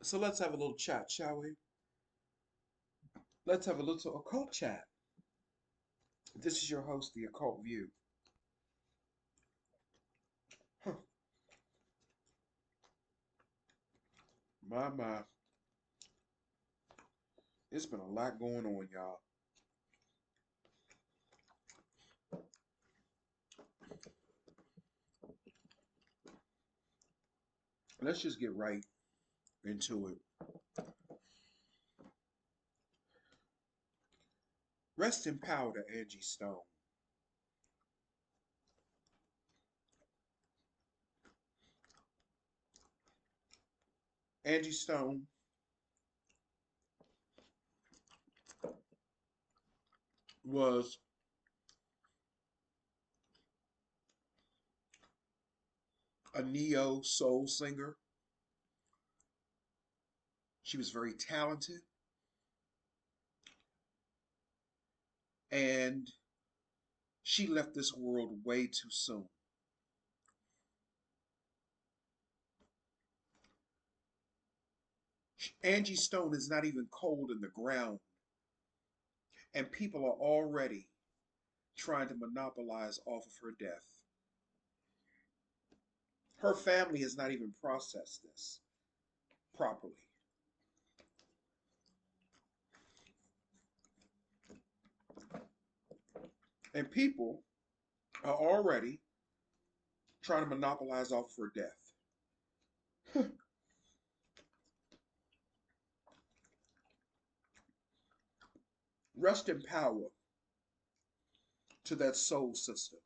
So let's have a little chat, shall we? Let's have a little occult chat. This is your host, The Occult View. Huh. My. It's been a lot going on, y'all. Let's just get right into it. Rest in power to Angie Stone. Angie Stone was a neo soul singer. She was very talented, and she left this world way too soon. Angie Stone is not even cold in the ground, and people are already trying to monopolize off of her death. Her family has not even processed this properly. And people are already trying to monopolize off of her death. Rest in power to that soul sister.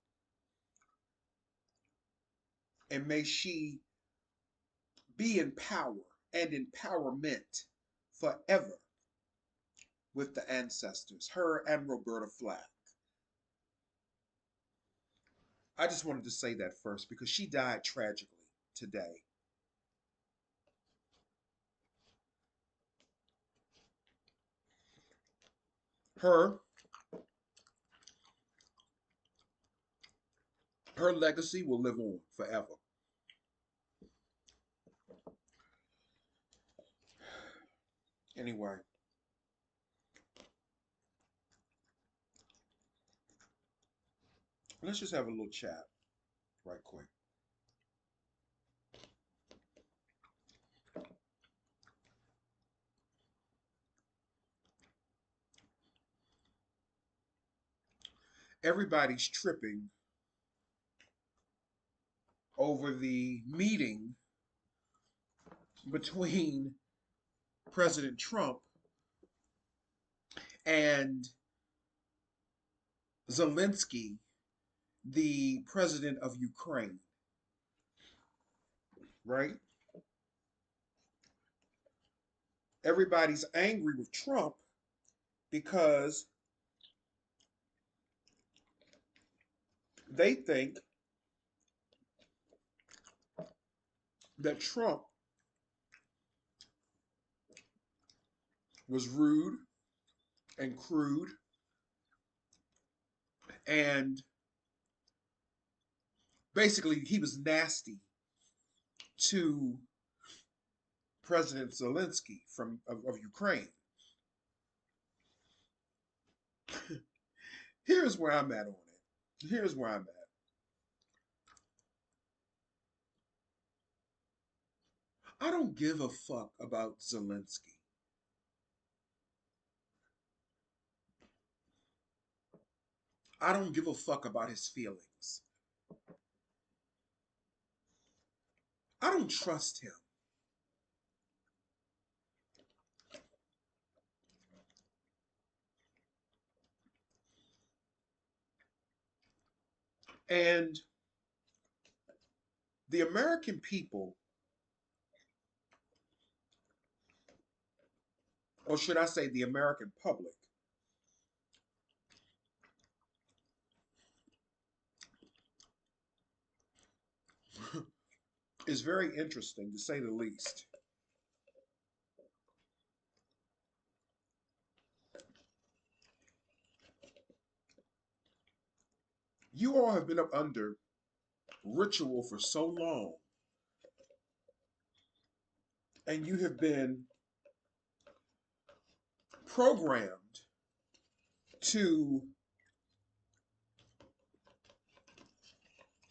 And may she be in power and empowerment forever with the ancestors, her and Roberta Flack. I just wanted to say that first because she died tragically today. Her her legacy will live on forever. Anyway, let's just have a little chat right quick. Everybody's tripping over the meeting between President Trump and Zelensky, the president of Ukraine, right? Everybody's angry with Trump because they think that Trump was rude and crude and basically he was nasty to President Zelensky of Ukraine. Here's where I'm at on it. Here's where I'm at. I don't give a fuck about Zelensky. I don't give a fuck about his feelings. I don't trust him. And the American people, or should I say the American public, is very interesting to say the least. You all have been up under ritual for so long, and you have been programmed to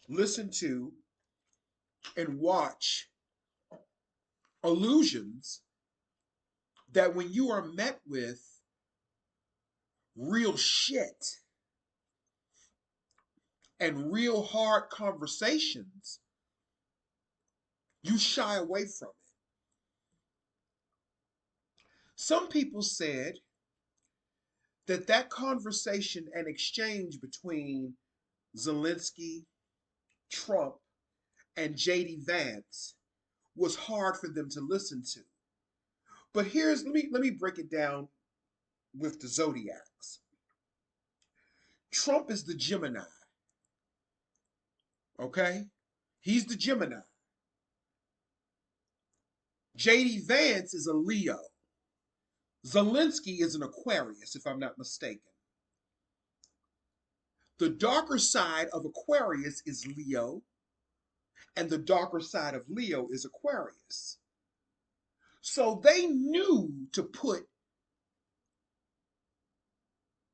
listen to and watch illusions that when you are met with real shit and real hard conversations, you shy away from it. Some people said that that conversation and exchange between Zelensky, Trump, and JD Vance was hard for them to listen to. But let me break it down with the zodiacs. Trump is the Gemini, okay? He's the Gemini. JD Vance is a Leo. Zelensky is an Aquarius, if I'm not mistaken. The darker side of Aquarius is Leo, and the darker side of Leo is Aquarius. So they knew to put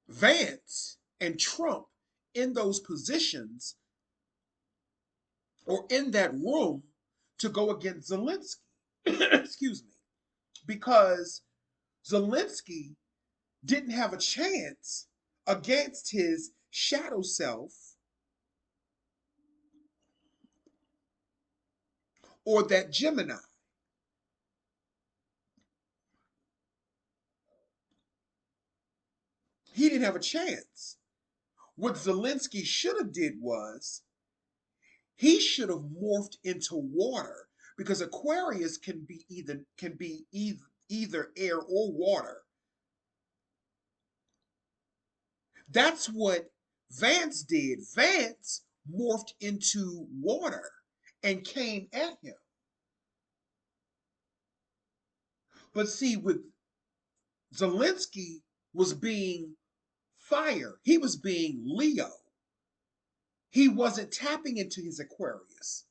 Vance and Trump in those positions or in that room to go against Zelensky. Excuse me. Because Zelensky didn't have a chance against his shadow self or that Gemini. He didn't have a chance. What Zelensky should have did was he should have morphed into water because Aquarius can be either air or water. That's what Vance did. Vance morphed into water and came at him. But see, with Zelensky was being fire. He was being Leo. He wasn't tapping into his Aquarius.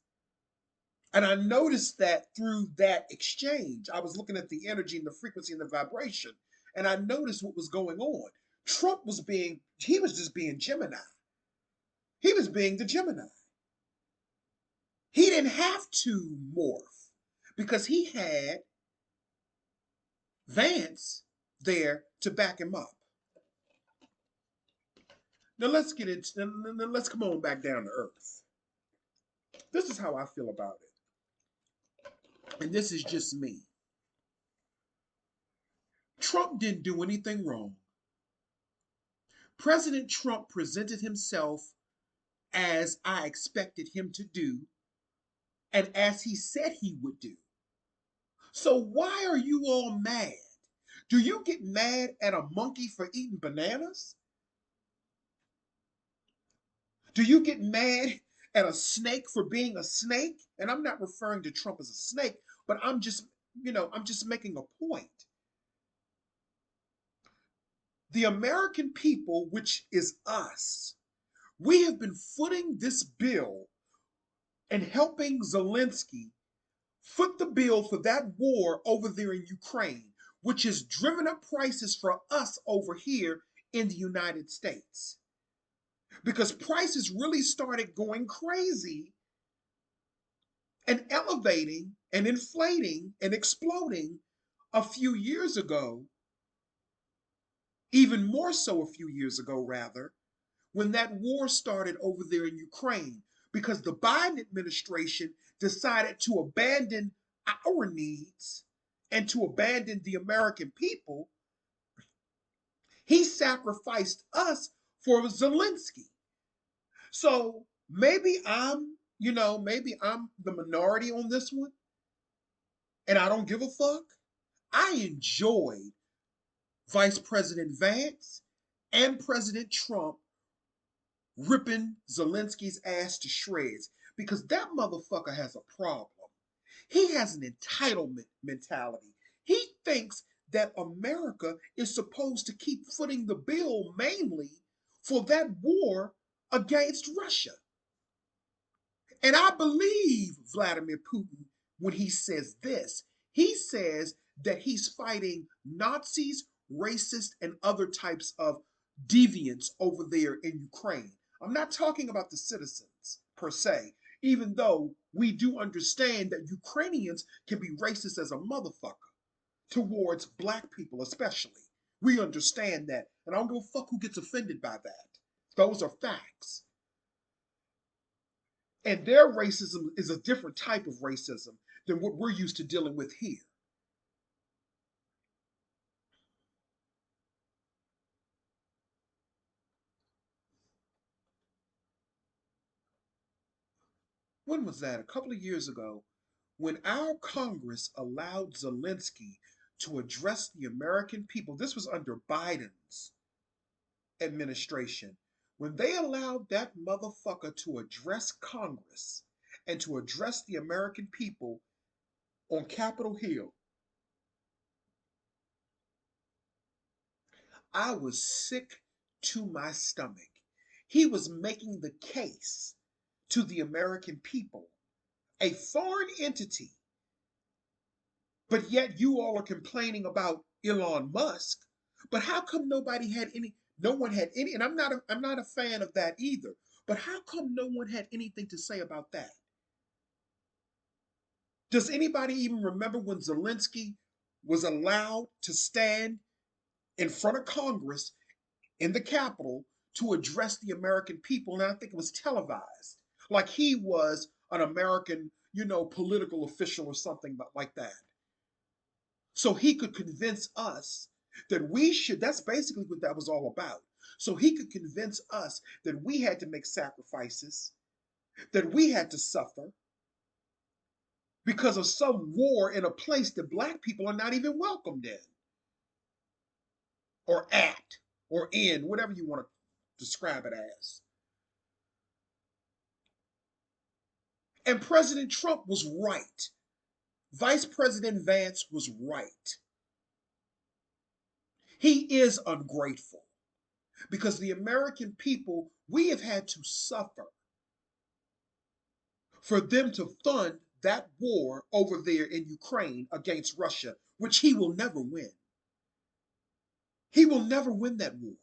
And I noticed that through that exchange. I was looking at the energy and the frequency and the vibration, and I noticed what was going on. Trump he was just being Gemini. He was being the Gemini. He didn't have to morph because he had Vance there to back him up. Now let's come on back down to earth. This is how I feel about it. And this is just me. Trump didn't do anything wrong. President Trump presented himself as I expected him to do and as he said he would do. So why are you all mad? Do you get mad at a monkey for eating bananas? Do you get mad at a snake for being a snake? And I'm not referring to Trump as a snake, but I'm just making a point. The American people, which is us, we have been footing this bill and helping Zelensky foot the bill for that war over there in Ukraine, which has driven up prices for us over here in the United States. Because prices really started going crazy and elevating and inflating and exploding a few years ago, even more so a few years ago, rather, when that war started over there in Ukraine, because the Biden administration decided to abandon our needs and to abandon the American people. He sacrificed us for Zelensky. So maybe I'm the minority on this one, and I don't give a fuck. I enjoyed Vice President Vance and President Trump ripping Zelensky's ass to shreds because that motherfucker has a problem. He has an entitlement mentality. He thinks that America is supposed to keep footing the bill mainly for that war against Russia. And I believe Vladimir Putin when he says this. He says that he's fighting Nazis, racists, and other types of deviants over there in Ukraine. I'm not talking about the citizens per se, even though we do understand that Ukrainians can be racist as a motherfucker towards black people, especially. We understand that. And I don't give a fuck who gets offended by that. Those are facts. And their racism is a different type of racism than what we're used to dealing with here. When was that? A couple of years ago, when our Congress allowed Zelensky to address the American people. This was under Biden's administration. When they allowed that motherfucker to address Congress and to address the American people on Capitol Hill, I was sick to my stomach. He was making the case to the American people, a foreign entity, but yet you all are complaining about Elon Musk. But how come nobody had any? No one had any, and I'm not a fan of that either. But how come no one had anything to say about that? Does anybody even remember when Zelensky was allowed to stand in front of Congress in the Capitol to address the American people? And I think it was televised, like he was an American, political official or something like that. So he could convince us that we should, that's basically what that was all about. So he could convince us that we had to make sacrifices, that we had to suffer because of some war in a place that black people are not even welcomed in or at or in, whatever you want to describe it as. And President Trump was right. Vice President Vance was right. He is ungrateful because the American people, we have had to suffer for them to fund that war over there in Ukraine against Russia, which he will never win. He will never win that war.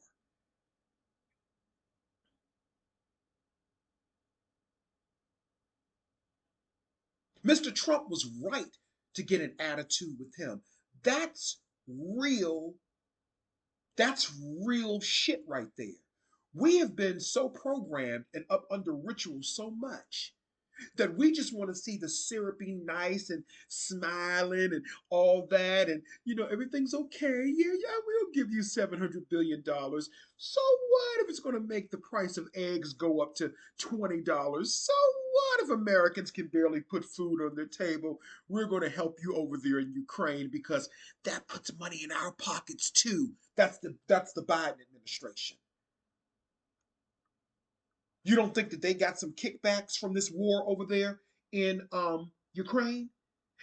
Mr. Trump was right to get an attitude with him. That's real. That's real shit right there. We have been so programmed and up under rituals so much that we just want to see the syrupy nice and smiling and all that, and everything's okay. Yeah, we'll give you $700 billion. So what if it's going to make the price of eggs go up to $20? So what if Americans can barely put food on their table? We're going to help you over there in Ukraine because that puts money in our pockets too. That's the Biden administration. You don't think that they got some kickbacks from this war over there in Ukraine?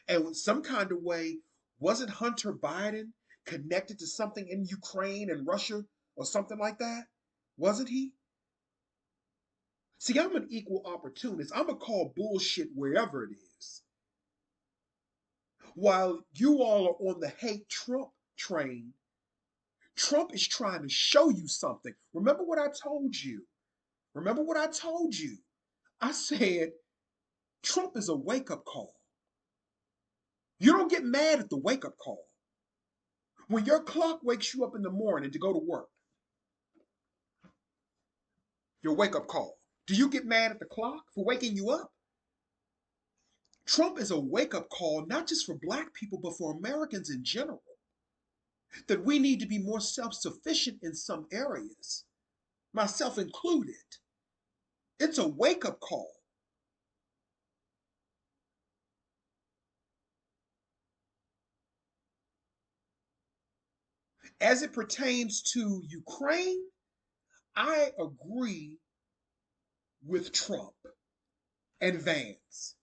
And in some kind of way, wasn't Hunter Biden connected to something in Ukraine and Russia or something like that? Wasn't he? See, I'm an equal opportunist. I'm going to call bullshit wherever it is. While you all are on the hate Trump train, Trump is trying to show you something. Remember what I told you. Remember what I told you. I said Trump is a wake up call. You don't get mad at the wake up call. When your clock wakes you up in the morning to go to work, your wake up call, do you get mad at the clock for waking you up? Trump is a wake up call, not just for black people, but for Americans in general, that we need to be more self sufficient in some areas, myself included. It's a wake up call. As it pertains to Ukraine, I agree with Trump and Vance.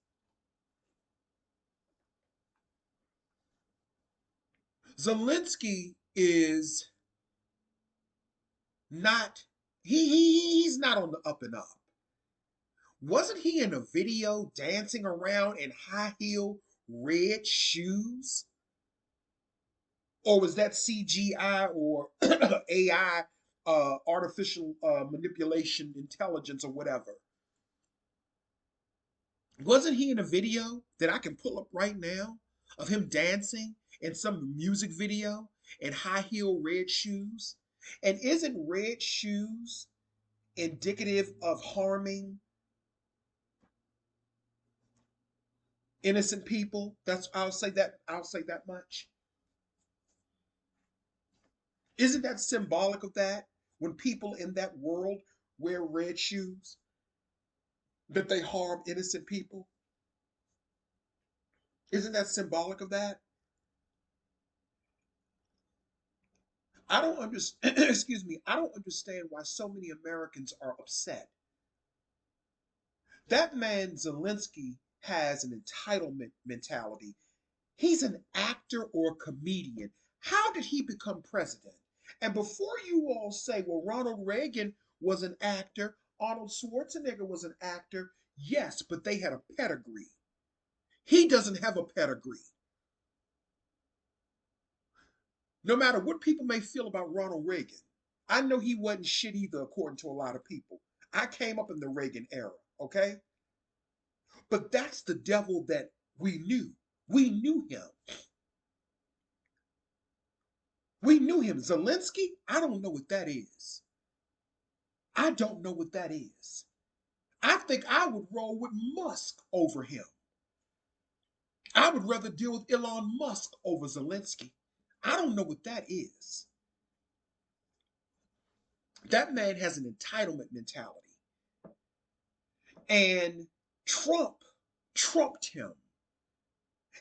Zelensky is not, he's not on the up and up. Wasn't he in a video dancing around in high heel red shoes? Or was that CGI or AI, artificial manipulation intelligence or whatever? Wasn't he in a video that I can pull up right now of him dancing in some music video in high heel red shoes? And isn't red shoes indicative of harming innocent people? That's I'll say that much. Isn't that symbolic of that? When people in that world wear red shoes, that they harm innocent people? Isn't that symbolic of that? I don't understand. Excuse me. I don't understand why so many Americans are upset. That man Zelensky has an entitlement mentality. He's an actor or a comedian. How did he become president? And before you all say, well, Ronald Reagan was an actor, Arnold Schwarzenegger was an actor, yes, but they had a pedigree. He doesn't have a pedigree. No matter what people may feel about Ronald Reagan, I know he wasn't shit either, according to a lot of people. I came up in the Reagan era, okay? But that's the devil that we knew. We knew him. We knew him. Zelensky, I don't know what that is. I don't know what that is. I think I would roll with Musk over him. I would rather deal with Elon Musk over Zelensky. I don't know what that is. That man has an entitlement mentality. And Trump trumped him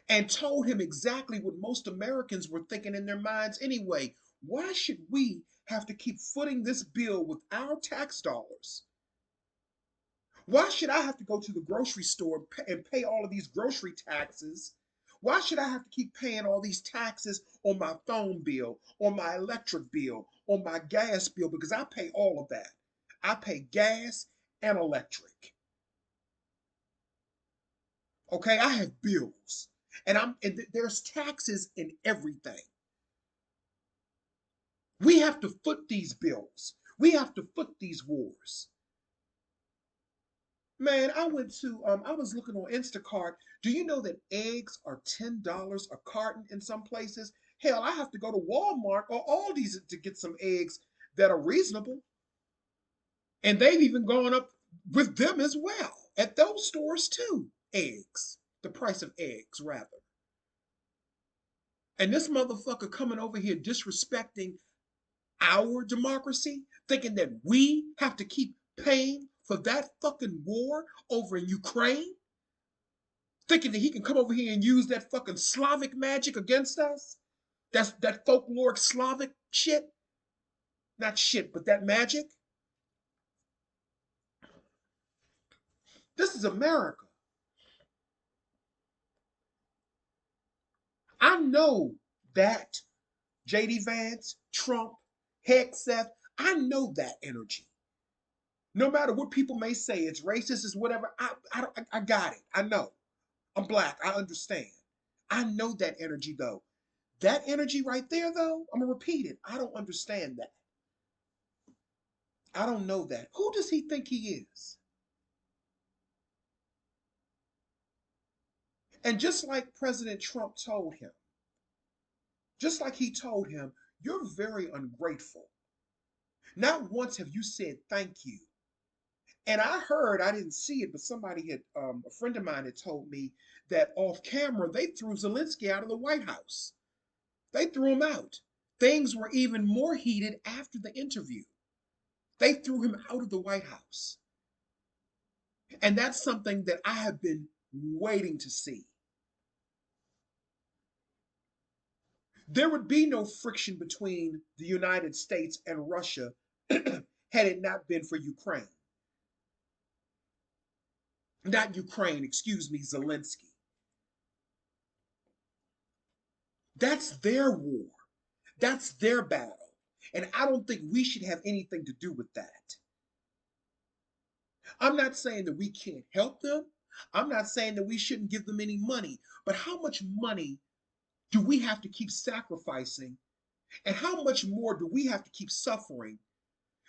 and told him exactly what most Americans were thinking in their minds anyway. Why should we have to keep footing this bill with our tax dollars? Why should I have to go to the grocery store and pay all of these grocery taxes? Why should I have to keep paying all these taxes on my phone bill, on my electric bill, on my gas bill? Because I pay all of that. I pay gas and electric. Okay, I have bills. And there's taxes in everything. We have to foot these bills. We have to foot these wars. Man, I was looking on Instacart. Do you know that eggs are $10 a carton in some places? Hell, I have to go to Walmart or Aldi's to get some eggs that are reasonable. And they've even gone up with them as well at those stores too. Eggs, the price of eggs, rather. And this motherfucker coming over here disrespecting our democracy, thinking that we have to keep paying for that fucking war over in Ukraine, thinking that he can come over here and use that fucking Slavic magic against us. That's that folkloric Slavic shit. Not shit, but that magic. This is America. I know that JD Vance, Trump, Hegseth, I know that energy. No matter what people may say, it's racist, it's whatever. I got it. I know. I'm black. I understand. I know that energy though. That energy right there though, I'm gonna repeat it. I don't understand that. I don't know that. Who does he think he is? And just like President Trump told him, just like he told him, you're very ungrateful. Not once have you said thank you. And I heard, I didn't see it, but somebody had, a friend of mine had told me that off camera, they threw Zelensky out of the White House. They threw him out. Things were even more heated after the interview. They threw him out of the White House. And that's something that I have been waiting to see. There would be no friction between the United States and Russia had it not been for Ukraine. Not Ukraine, excuse me, Zelensky. That's their war. That's their battle. And I don't think we should have anything to do with that. I'm not saying that we can't help them. I'm not saying that we shouldn't give them any money, but how much money do we have to keep sacrificing? And how much more do we have to keep suffering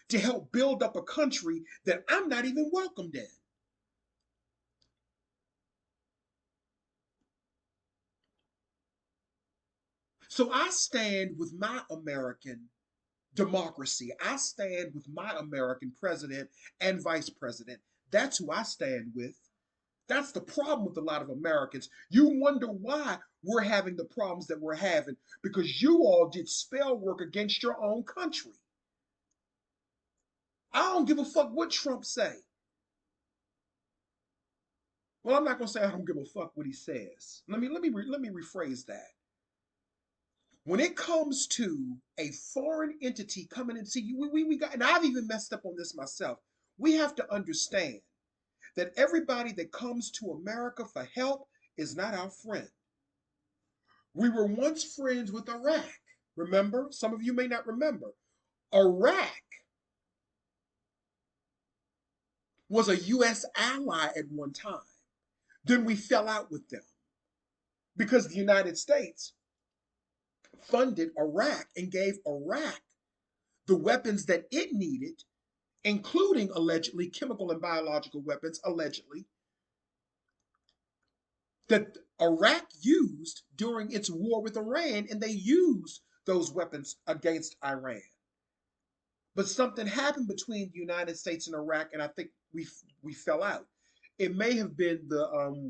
to help build up a country that I'm not even welcomed in? So I stand with my American democracy. I stand with my American president and vice president. That's who I stand with. That's the problem with a lot of Americans. You wonder why we're having the problems that we're having because you all did spell work against your own country. I don't give a fuck what Trump say. Well, I'm not gonna say I don't give a fuck what he says. Let me rephrase that. When it comes to a foreign entity coming and see you, we got, and I've even messed up on this myself. We have to understand that everybody that comes to America for help is not our friend. We were once friends with Iraq. Remember? Some of you may not remember. Iraq was a U.S. ally at one time. Then we fell out with them because the United States funded Iraq and gave Iraq the weapons that it needed, including allegedly chemical and biological weapons, allegedly, that Iraq used during its war with Iran, and they used those weapons against Iran. But something happened between the United States and Iraq, and I think we fell out. It may have been the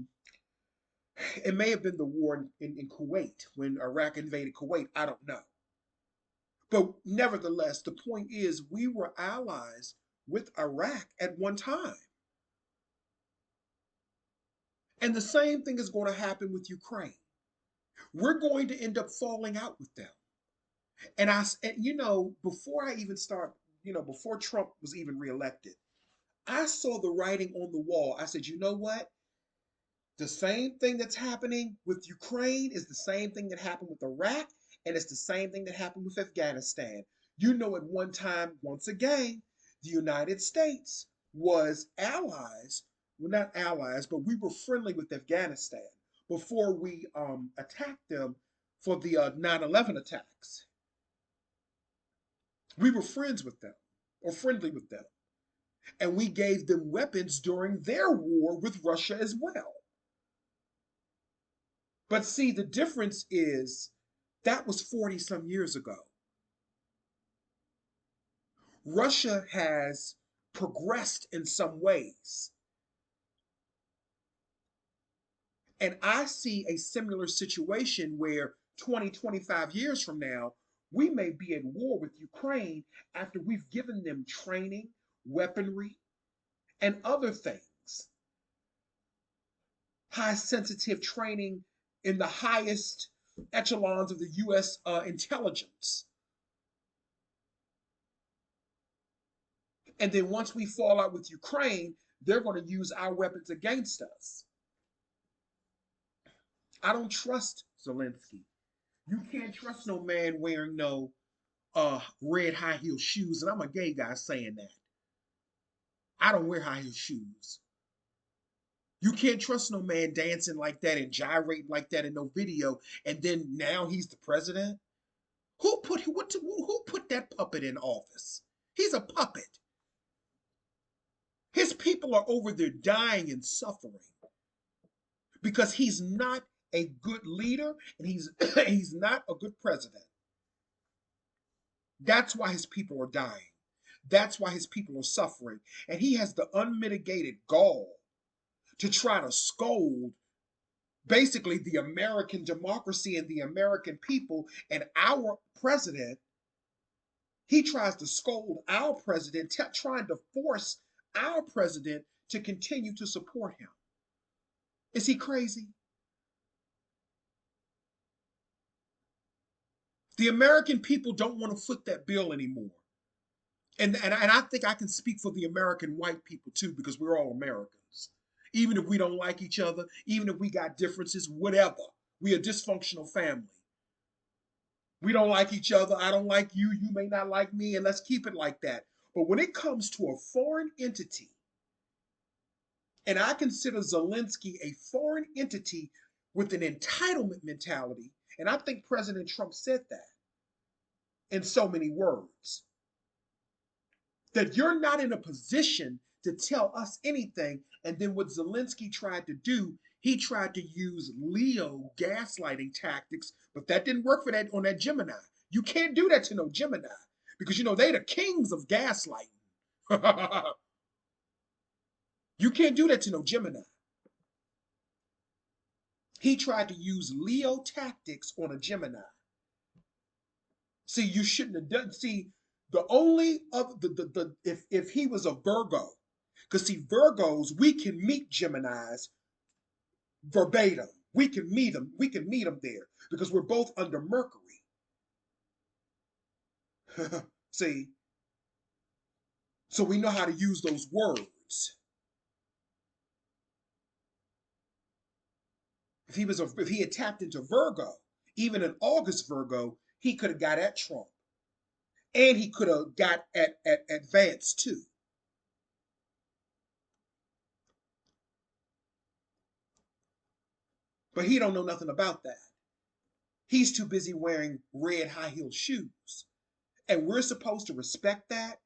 war in Kuwait when Iraq invaded Kuwait. I don't know. But nevertheless, the point is we were allies with Iraq at one time. And the same thing is going to happen with Ukraine. We're going to end up falling out with them. And before I even start, before Trump was even reelected, I saw the writing on the wall. I said, you know what? The same thing that's happening with Ukraine is the same thing that happened with Iraq, and it's the same thing that happened with Afghanistan. At one time, once again, the United States was allies, well, not allies, but we were friendly with Afghanistan before we attacked them for the 9/11 attacks. We were friends with them or friendly with them, and we gave them weapons during their war with Russia as well. But see, the difference is that was 40 some years ago. Russia has progressed in some ways. And I see a similar situation where 20, 25 years from now, we may be at war with Ukraine after we've given them training, weaponry, and other things. High sensitive training in the highest echelons of the U.S. Intelligence. And then once we fall out with Ukraine, they're going to use our weapons against us. I don't trust Zelensky. You can't trust no man wearing no red high heel shoes, and I'm a gay guy saying that. I don't wear high heel shoes. You can't trust no man dancing like that and gyrating like that in no video, and then now he's the president. Who put that puppet in office? He's a puppet. His people are over there dying and suffering because he's not a good leader and he's not a good president. That's why his people are dying. That's why his people are suffering. And he has the unmitigated gall to try to scold basically the American democracy and the American people and our president. He tries to scold our president, trying to force our president to continue to support him. Is he crazy? The American people don't want to foot that bill anymore. And I think I can speak for the American white people too, because we're all Americans. Even if we don't like each other, even if we got differences, whatever. We a dysfunctional family. We don't like each other. I don't like you. You may not like me, and let's keep it like that. But when it comes to a foreign entity And I consider Zelensky a foreign entity with an entitlement mentality. And I think President Trump said that in so many words, that you're not in a position to tell us anything. And then what Zelensky tried to do, he tried to use Leo gaslighting tactics, but that didn't work for that on that Gemini. You can't do that to no Gemini because you know they the kings of gaslighting. You can't do that to no Gemini. He tried to use Leo tactics on a Gemini. See, you shouldn't have done. See, the only of the if he was a Virgo, because see, Virgos, we can meet Geminis verbatim. We can meet them. We can meet them there because we're both under Mercury. See, so we know how to use those words. If he had tapped into Virgo, even an August Virgo, he could have got at Trump, and he could have got at Vance too. But he don't know nothing about that. He's too busy wearing red high heel shoes. And we're supposed to respect that.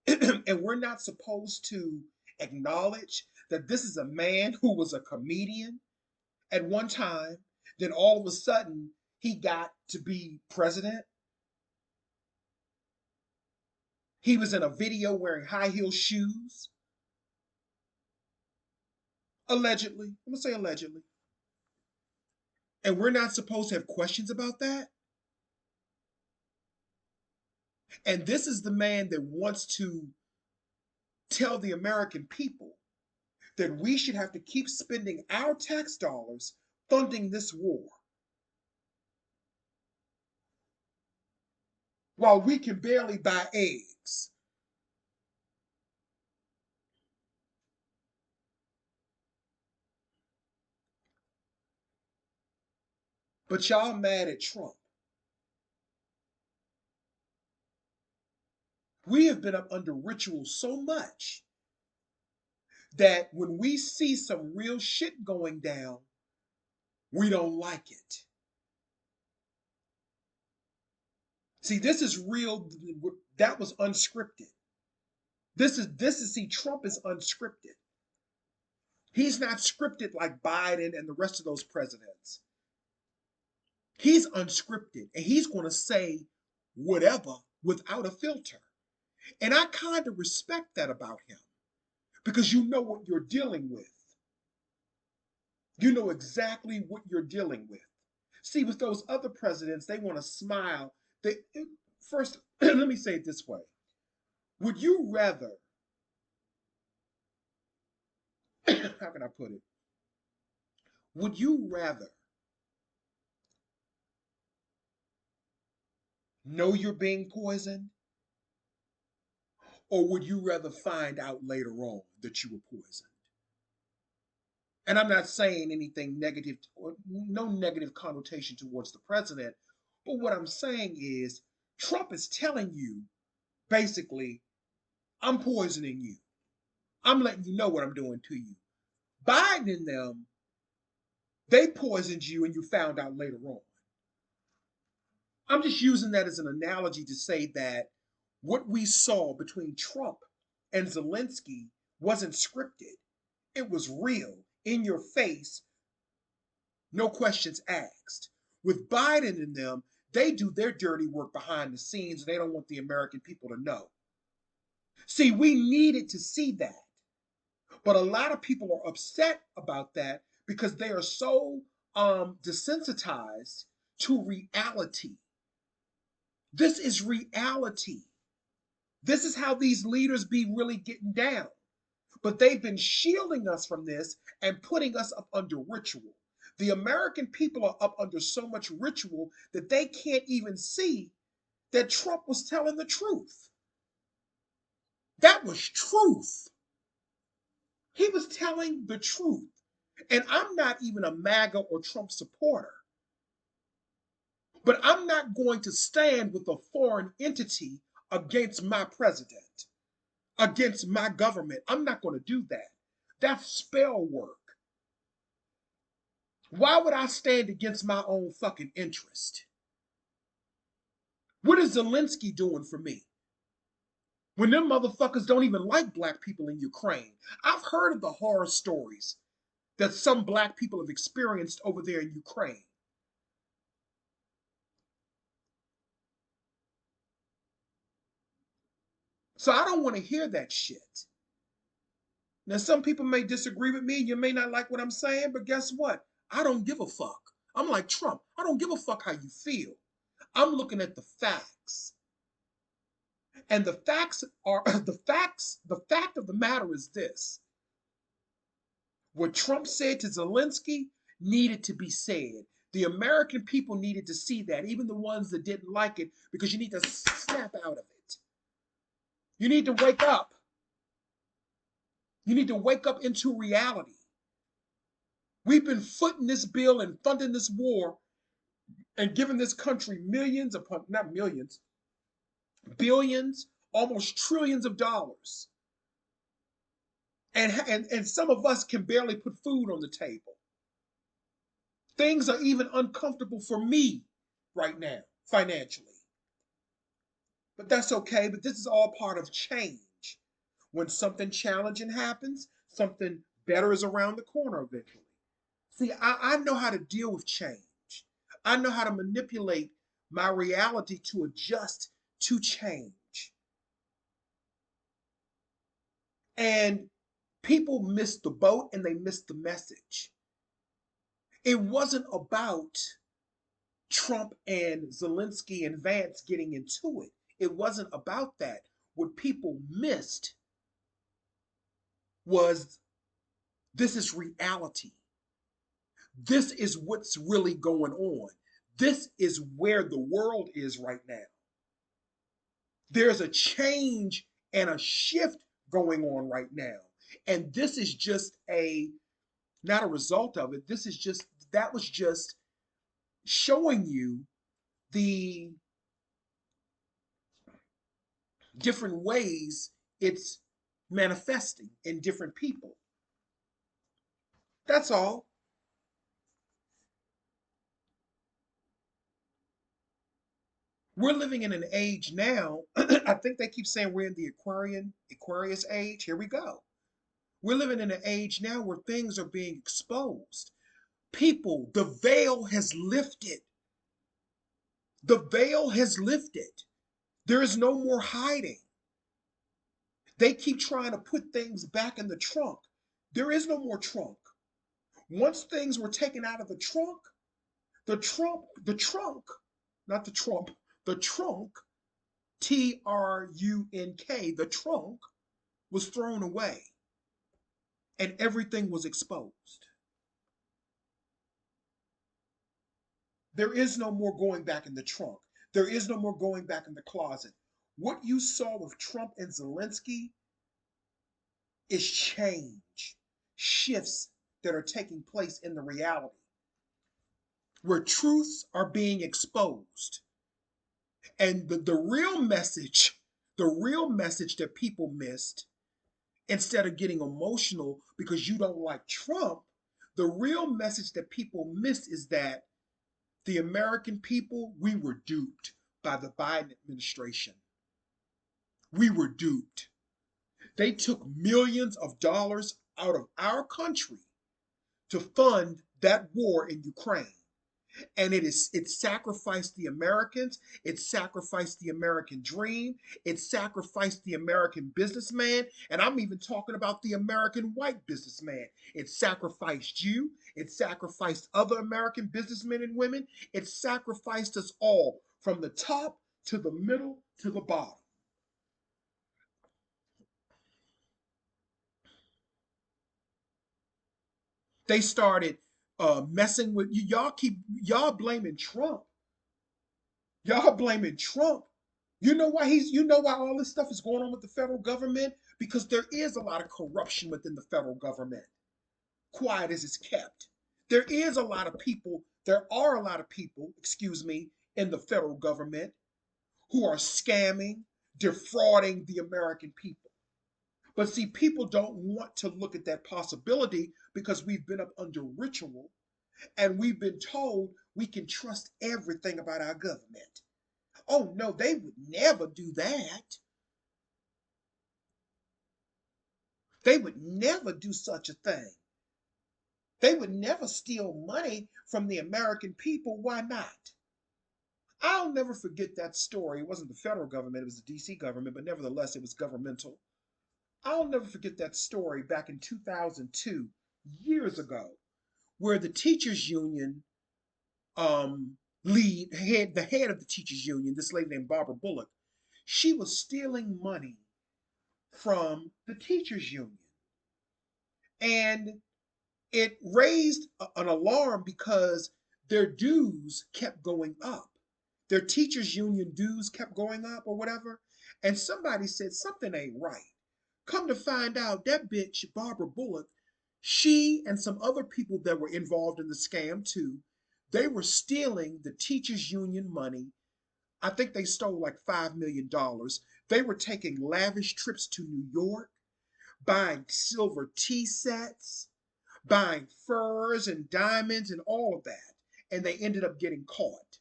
And we're not supposed to acknowledge that this is a man who was a comedian at one time. Then all of a sudden, he got to be president. He was in a video wearing high heel shoes. Allegedly. I'm going to say allegedly. And we're not supposed to have questions about that. And this is the man that wants to tell the American people that we should have to keep spending our tax dollars funding this war while we can barely buy eggs. But y'all mad at Trump. We have been up under ritual so much that when we see some real shit going down, we don't like it. See, this is real. That was unscripted. This is see, Trump is unscripted. He's not scripted like Biden and the rest of those presidents. He's unscripted and he's going to say whatever without a filter. And I kind of respect that about him because you know what you're dealing with. You know exactly what you're dealing with. See, with those other presidents, they want to smile. They first, let me say it this way. Would you rather, how can I put it? Would you rather know you're being poisoned or would you rather find out later on that you were poisoned? And I'm not saying anything negative or no negative connotation towards the president, but what I'm saying is Trump is telling you basically, I'm poisoning you. I'm letting you know what I'm doing to you. Biden and them, they poisoned you and you found out later on. I'm just using that as an analogy to say that what we saw between Trump and Zelensky wasn't scripted. It was real, in your face, no questions asked. With Biden and them, they do their dirty work behind the scenes and they don't want the American people to know. See, we needed to see that. But a lot of people are upset about that because they are so desensitized to reality. This is reality. This is how these leaders be really getting down. But they've been shielding us from this and putting us up under ritual. The American people are up under so much ritual that they can't even see that Trump was telling the truth. That was truth. He was telling the truth. And I'm not even a MAGA or Trump supporter. But I'm not going to stand with a foreign entity against my president, against my government. I'm not going to do that. That's spell work. Why would I stand against my own fucking interest? What is Zelensky doing for me? When them motherfuckers don't even like black people in Ukraine. I've heard of the horror stories that some black people have experienced over there in Ukraine. So I don't want to hear that shit. Now, some people may disagree with me, and you may not like what I'm saying, but guess what? I don't give a fuck. I'm like Trump. I don't give a fuck how you feel. I'm looking at the facts. And the facts are the fact of the matter is this. What Trump said to Zelensky needed to be said. The American people needed to see that, even the ones that didn't like it, because you need to snap out of it. You need to wake up. You need to wake up into reality. We've been footing this bill and funding this war and giving this country millions upon, not millions, billions, almost trillions of dollars. And some of us can barely put food on the table. Things are even uncomfortable for me right now, financially. But that's okay. But this is all part of change. When something challenging happens, something better is around the corner eventually. See, I know how to deal with change. I know how to manipulate my reality to adjust to change. And people miss the boat and they miss the message. It wasn't about Trump and Zelensky and Vance getting into it. It wasn't about that. What people missed was this is reality. This is what's really going on. This is where the world is right now. There's a change and a shift going on right now. And this is just not a result of it. That was just showing you the different ways it's manifesting in different people. That's all. We're living in an age now. I think they keep saying we're in the Aquarius age. Here we go. We're living in an age now where things are being exposed. People, the veil has lifted. The veil has lifted. There is no more hiding. They keep trying to put things back in the trunk. There is no more trunk. Once things were taken out of the trunk, not the Trump, the trunk, Trunk, the trunk was thrown away and everything was exposed. There is no more going back in the trunk. There is no more going back in the closet. What you saw with Trump and Zelensky is change, shifts that are taking place in the reality, where truths are being exposed. And the real message that people missed, instead of getting emotional because you don't like Trump, the real message that people missed is that the American people, we were duped by the Biden administration. We were duped. They took millions of dollars out of our country to fund that war in Ukraine. And it sacrificed the Americans, it sacrificed the American dream, it sacrificed the American businessman, and I'm even talking about the American white businessman. It sacrificed you, it sacrificed other American businessmen and women, it sacrificed us all from the top to the middle to the bottom. They started messing with you. Y'all blaming Trump. Y'all blaming Trump. You know why all this stuff is going on with the federal government? Because there is a lot of corruption within the federal government. Quiet as it's kept. There are a lot of people, excuse me, in the federal government who are scamming, defrauding the American people. But see, people don't want to look at that possibility because we've been up under ritual and we've been told we can trust everything about our government. Oh no, they would never do that. They would never do such a thing. They would never steal money from the American people. Why not? I'll never forget that story. It wasn't the federal government, it was the DC government, but nevertheless, it was governmental. I'll never forget that story back in 2002, years ago, where the teachers union the head of the teachers union, this lady named Barbara Bullock, she was stealing money from the teachers union. And it raised an alarm because their dues kept going up. Their teachers union dues kept going up or whatever. And somebody said something ain't right. Come to find out, that bitch, Barbara Bullock, she and some other people that were involved in the scam too, they were stealing the teachers union money. I think they stole like $5 million. They were taking lavish trips to New York, buying silver tea sets, buying furs and diamonds and all of that. And they ended up getting caught.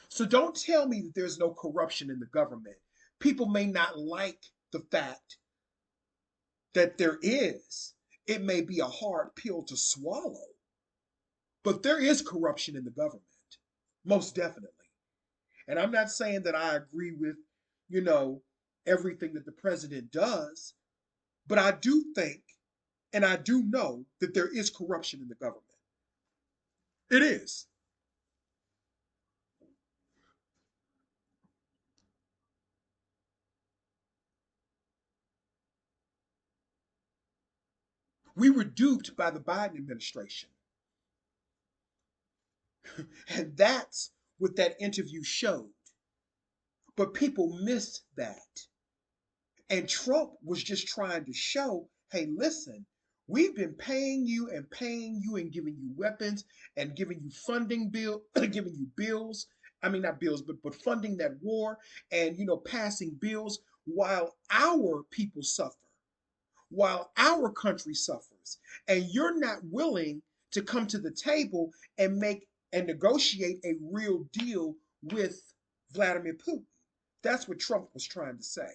So don't tell me that there's no corruption in the government. People may not like the fact that there is. It may be a hard pill to swallow, but there is corruption in the government, most definitely. And I'm not saying that I agree with, you know, everything that the president does, but I do think and I do know that there is corruption in the government. It is. We were duped by the Biden administration. And that's what that interview showed. But people missed that. And Trump was just trying to show, hey, listen, we've been paying you and giving you weapons and giving you funding giving you bills. I mean, not bills, but funding that war and, passing bills while our people suffer, while our country suffers. And you're not willing to come to the table and make and negotiate a real deal with Vladimir Putin. That's what Trump was trying to say.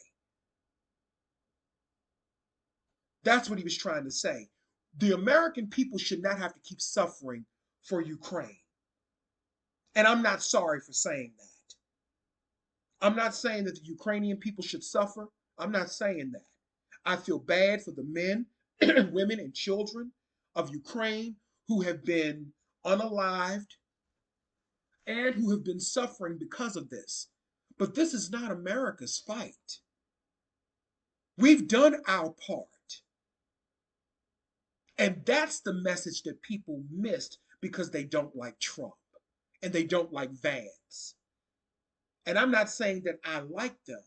That's what he was trying to say. The American people should not have to keep suffering for Ukraine. And I'm not sorry for saying that. I'm not saying that the Ukrainian people should suffer. I'm not saying that. I feel bad for the men, women, and children of Ukraine who have been unalived and who have been suffering because of this. But this is not America's fight. We've done our part. And that's the message that people missed because they don't like Trump and they don't like Vance. And I'm not saying that I like them,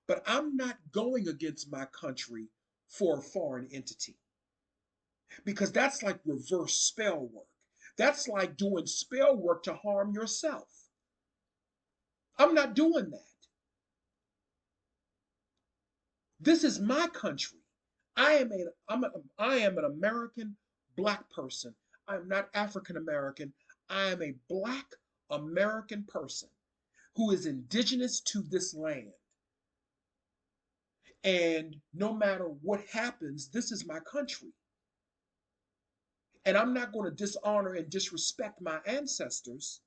but I'm not going against my country for a foreign entity because that's like reverse spell work. That's like doing spell work to harm yourself. I'm not doing that. This is my country. I am an American black person. I'm not African American. I am a black American person who is indigenous to this land. And no matter what happens, this is my country. And I'm not going to dishonor and disrespect my ancestors,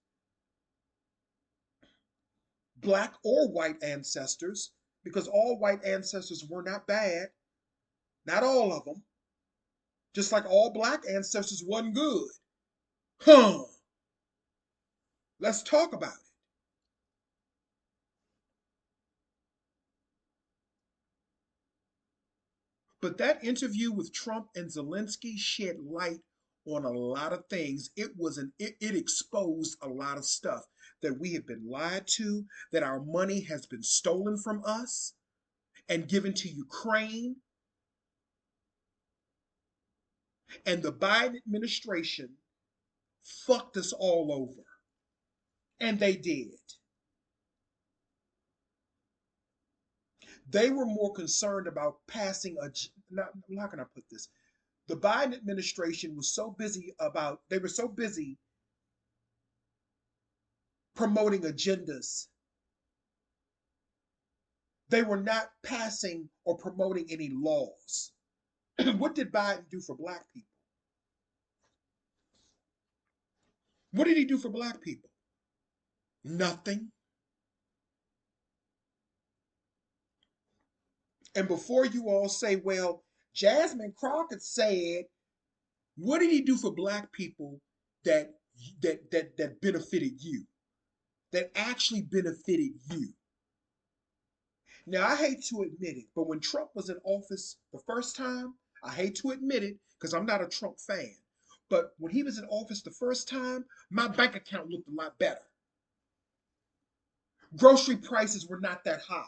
black or white ancestors, because all white ancestors were not bad. Not all of them. Just like all black ancestors wasn't good. Huh. Let's talk about it. But that interview with Trump and Zelensky shed light on a lot of things. It exposed a lot of stuff that we have been lied to, that our money has been stolen from us and given to Ukraine. And the Biden administration fucked us all over. And they did. They were more concerned about passing a. How can I put this? The Biden administration was so busy about. They were so busy promoting agendas. They were not passing or promoting any laws. What did Biden do for black people? What did he do for black people? Nothing. And before you all say, well, Jasmine Crockett said, what did he do for black people that that benefited you? That actually benefited you? Now, I hate to admit it, but when Trump was in office the first time, I hate to admit it because I'm not a Trump fan. But when he was in office the first time, my bank account looked a lot better. Grocery prices were not that high.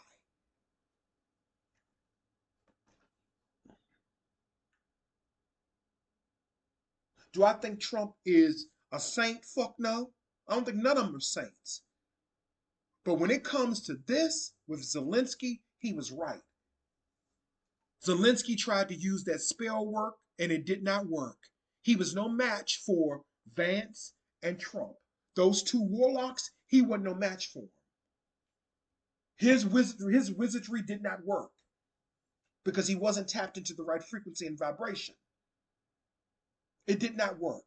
Do I think Trump is a saint? Fuck no. I don't think none of them are saints. But when it comes to this with Zelensky, he was right. Zelensky tried to use that spell work and it did not work. He was no match for Vance and Trump. Those two warlocks, he wasn't no match for. His wizardry did not work because he wasn't tapped into the right frequency and vibration. It did not work.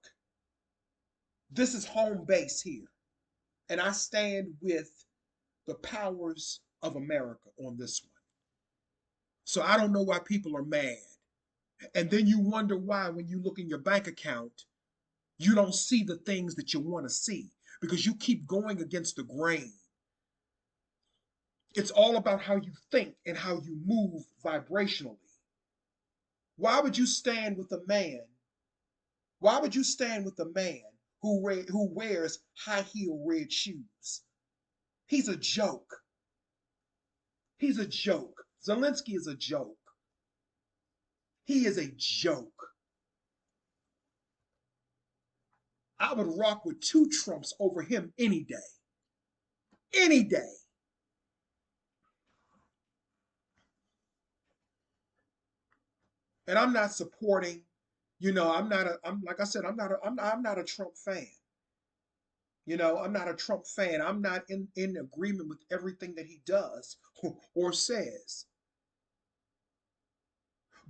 This is home base here. And I stand with the powers of America on this one. So I don't know why people are mad. And then you wonder why, when you look in your bank account, you don't see the things that you want to see because you keep going against the grain. It's all about how you think and how you move vibrationally. Why would you stand with a man? Why would you stand with a man who wears high heel red shoes? He's a joke. He's a joke. Zelensky is a joke. He is a joke. I would rock with two Trumps over him any day. Any day. And I'm not supporting, I'm like I said, I'm not a Trump fan. I'm not a Trump fan. I'm not in agreement with everything that he does or says.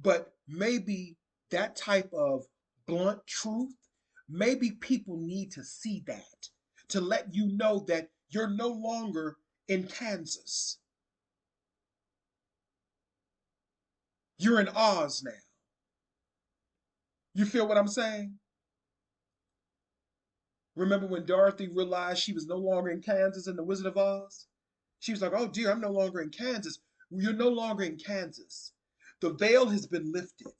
But maybe that type of blunt truth, maybe people need to see that to let you know that you're no longer in Kansas. You're in Oz now. You feel what I'm saying? Remember when Dorothy realized she was no longer in Kansas in The Wizard of Oz? She was like, oh dear, I'm no longer in Kansas. Well, you're no longer in Kansas. The veil has been lifted.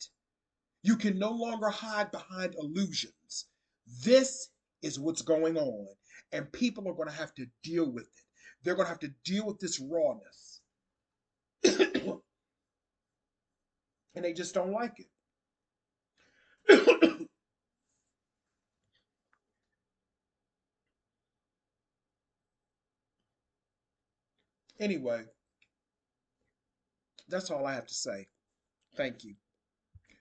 You can no longer hide behind illusions. This is what's going on, and people are going to have to deal with it. They're going to have to deal with this rawness. And they just don't like it. Anyway, that's all I have to say. Thank you.